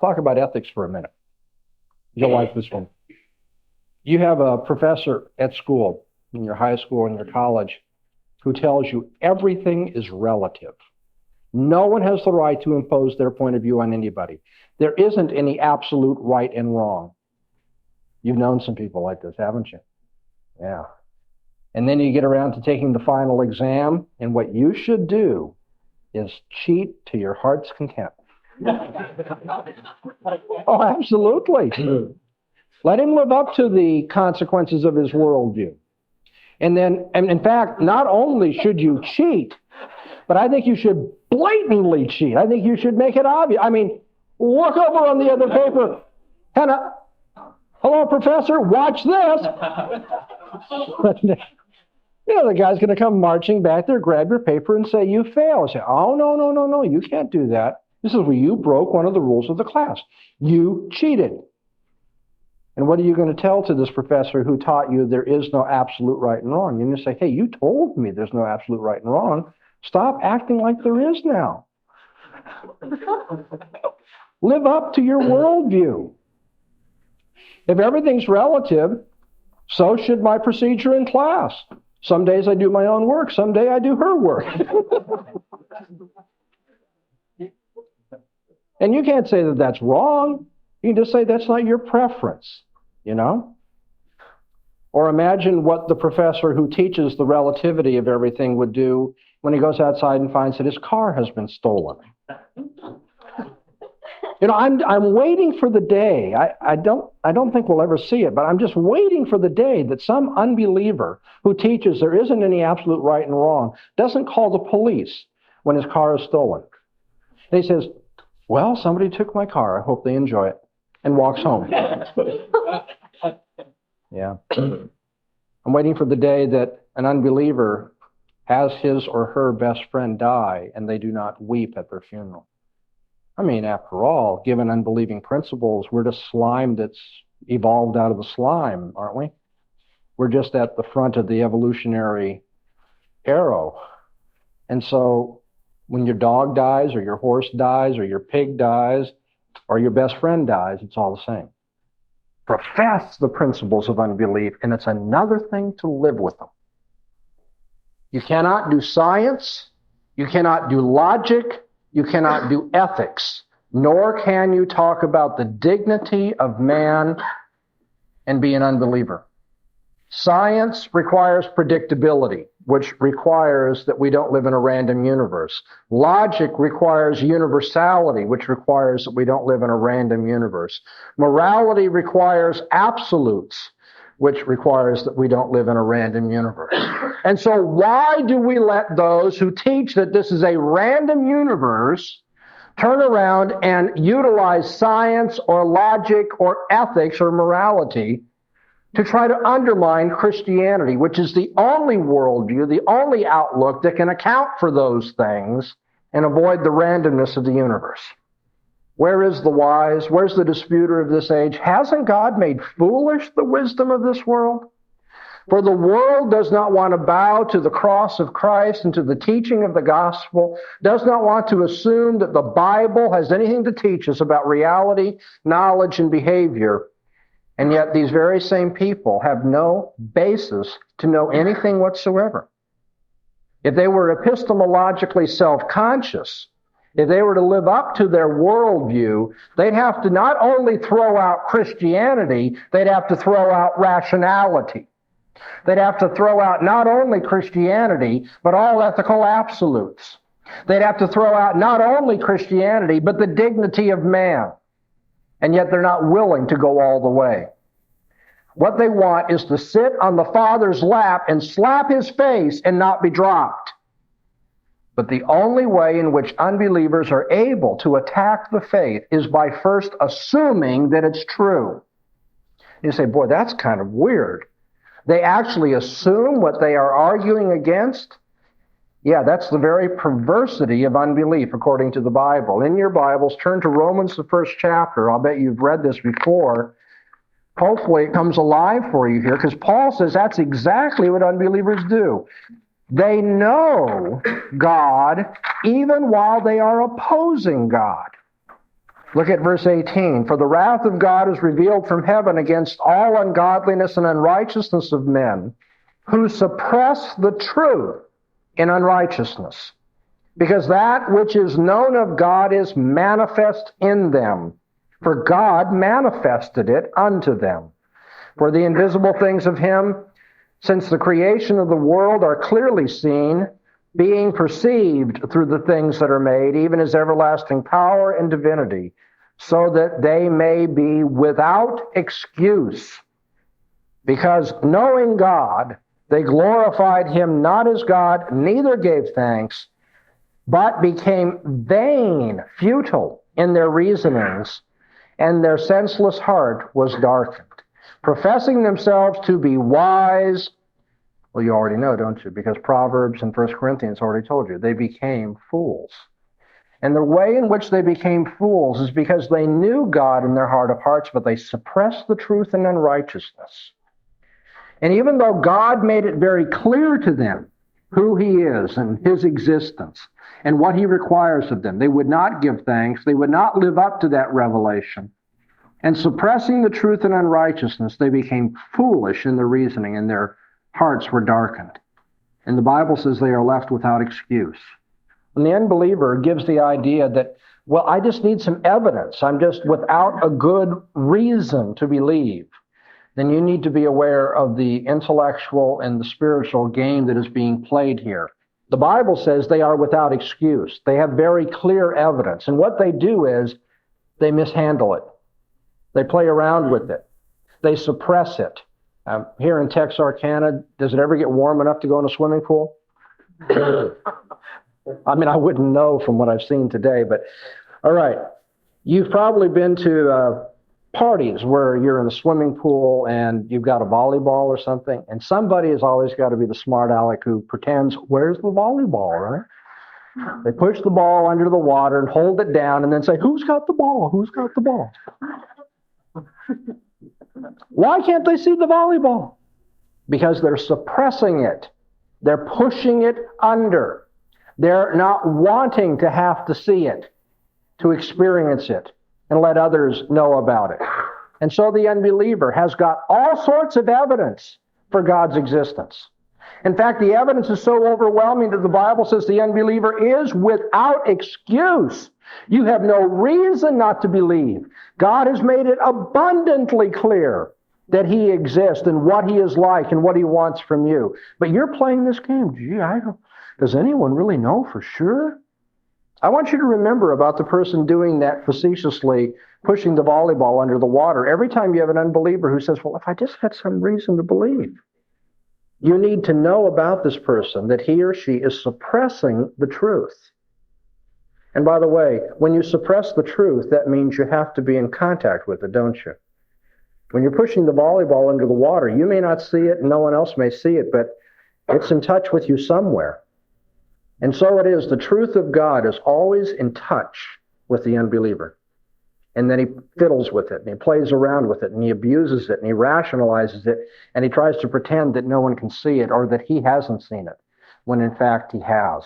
talk about ethics for a minute. You'll like this one. You have a professor at school, in your high school, in your college, who tells you everything is relative. No one has the right to impose their point of view on anybody. There isn't any absolute right and wrong. You've known some people like this, haven't you? Yeah. And then you get around to taking the final exam, and what you should do is cheat to your heart's content. Oh, absolutely. Let him live up to the consequences of his worldview. And then, and in fact, not only should you cheat, but I think you should blatantly cheat. I think you should make it obvious. I mean, look over on the other paper. Hannah, hello, professor, watch this. You know, the guy's going to come marching back there, grab your paper, and say, you fail. I say, oh, no, you can't do that. This is where you broke one of the rules of the class. You cheated. And what are you going to tell to this professor who taught you there is no absolute right and wrong? You're going to say, hey, you told me there's no absolute right and wrong. Stop acting like there is now. Live up to your worldview. If everything's relative, so should my procedure in class. Some days I do my own work. Some day I do her work. And you can't say that that's wrong. You can just say that's not your preference, you know? Or imagine what the professor who teaches the relativity of everything would do when he goes outside and finds that his car has been stolen. You know, I'm waiting for the day. I don't think we'll ever see it, but I'm just waiting for the day that some unbeliever who teaches there isn't any absolute right and wrong doesn't call the police when his car is stolen. And he says, well, somebody took my car. I hope they enjoy it. And walks home. Yeah. I'm waiting for the day that an unbeliever has his or her best friend die and they do not weep at their funeral. I mean, after all, given unbelieving principles, we're just slime that's evolved out of the slime, aren't we? We're just at the front of the evolutionary arrow. And so when your dog dies or your horse dies or your pig dies or your best friend dies, it's all the same. Profess the principles of unbelief, and it's another thing to live with them. You cannot do science, you cannot do logic, you cannot do ethics, nor can you talk about the dignity of man and be an unbeliever. Science requires predictability, which requires that we don't live in a random universe. Logic requires universality, which requires that we don't live in a random universe. Morality requires absolutes, which requires that we don't live in a random universe. And so why do we let those who teach that this is a random universe turn around and utilize science or logic or ethics or morality to try to undermine Christianity, which is the only worldview, the only outlook that can account for those things and avoid the randomness of the universe? Where is the wise? Where's the disputer of this age? Hasn't God made foolish the wisdom of this world? For the world does not want to bow to the cross of Christ and to the teaching of the gospel, does not want to assume that the Bible has anything to teach us about reality, knowledge, and behavior. And yet these very same people have no basis to know anything whatsoever. If they were epistemologically self-conscious, if they were to live up to their worldview, they'd have to not only throw out Christianity, they'd have to throw out rationality. They'd have to throw out not only Christianity, but all ethical absolutes. They'd have to throw out not only Christianity, but the dignity of man. And yet they're not willing to go all the way. What they want is to sit on the Father's lap and slap his face and not be dropped. But the only way in which unbelievers are able to attack the faith is by first assuming that it's true. You say, boy, that's kind of weird. They actually assume what they are arguing against? Yeah, that's the very perversity of unbelief, according to the Bible. In your Bibles, turn to Romans, the 1st chapter. I'll bet you've read this before. Hopefully it comes alive for you here, because Paul says that's exactly what unbelievers do. They know God even while they are opposing God. Look at verse 18. For the wrath of God is revealed from heaven against all ungodliness and unrighteousness of men who suppress the truth in unrighteousness. Because that which is known of God is manifest in them. For God manifested it unto them. For the invisible things of him, since the creation of the world, are clearly seen, being perceived through the things that are made, even his everlasting power and divinity, so that they may be without excuse. Because knowing God, they glorified him not as God, neither gave thanks, but became vain, futile in their reasonings, and their senseless heart was darkened. Professing themselves to be wise, well, you already know, don't you? Because Proverbs and 1 Corinthians already told you. They became fools. And the way in which they became fools is because they knew God in their heart of hearts, but they suppressed the truth in unrighteousness. And even though God made it very clear to them who he is and his existence and what he requires of them, they would not give thanks. They would not live up to that revelation. And suppressing the truth in unrighteousness, they became foolish in their reasoning, and their hearts were darkened. And the Bible says they are left without excuse. And the unbeliever gives the idea that, well, I just need some evidence. I'm just without a good reason to believe. Then you need to be aware of the intellectual and the spiritual game that is being played here. The Bible says they are without excuse. They have very clear evidence. And what they do is they mishandle it. They play around with it. They suppress it. Here in Texarkana, does it ever get warm enough to go in a swimming pool? I mean, I wouldn't know from what I've seen today, but all right. You've probably been to parties where you're in a swimming pool and you've got a volleyball or something, and somebody has always got to be the smart aleck who pretends, where's the volleyball, right? They push the ball under the water and hold it down and then say, who's got the ball? Who's got the ball? Why can't they see the volleyball? Because they're suppressing it. They're pushing it under. They're not wanting to have to see it, to experience it, and let others know about it. And so the unbeliever has got all sorts of evidence for God's existence. In fact, the evidence is so overwhelming that the Bible says the unbeliever is without excuse. You have no reason not to believe. God has made it abundantly clear that he exists and what he is like and what he wants from you. But you're playing this game. Gee, does anyone really know for sure? I want you to remember about the person doing that facetiously, pushing the volleyball under the water. Every time you have an unbeliever who says, well, if I just had some reason to believe. You need to know about this person that he or she is suppressing the truth. And by the way, when you suppress the truth, that means you have to be in contact with it, don't you? When you're pushing the volleyball under the water, you may not see it and no one else may see it, but it's in touch with you somewhere. And so it is, the truth of God is always in touch with the unbeliever. And then he fiddles with it, and he plays around with it, and he abuses it, and he rationalizes it, and he tries to pretend that no one can see it or that he hasn't seen it, when in fact he has.